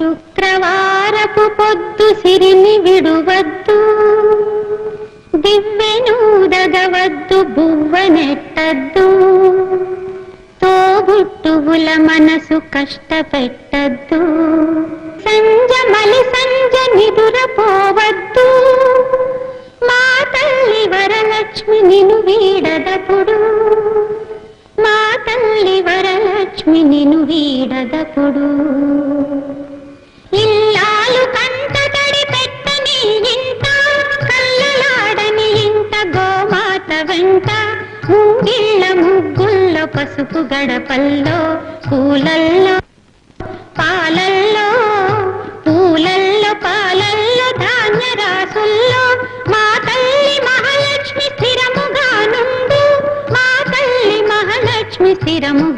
శుక్రవారపు పొద్దు సిరిని విడువద్దు, దివ్వెనూదగవద్దు, బువ్వనెట్టద్దు, తోబుట్టువుల మనసు కష్టపెట్టద్దు, సంజమలి సంజ నిదురపోవద్దు, మా తల్లి వరలక్ష్మి నిను వీడదపుడు, మా తల్లి వరలక్ష్మి నిను వీడదపుడు. ఇల్లాలు కంట తడి పెట్టని ఇంట, కళ్ళలాడని ఇంట, గోమాత వెంట, ముంగిళ్ళ ముగ్గుల్లో, పసుపు గడపల్లో, పూలల్లో పాలల్లో, పూలల్లో పాలల్లో, ధాన్య రాసుల్లో, మా తల్లి మహాలక్ష్మి స్థిరముగా నుండు, మా తల్లి మహాలక్ష్మి స్థిరము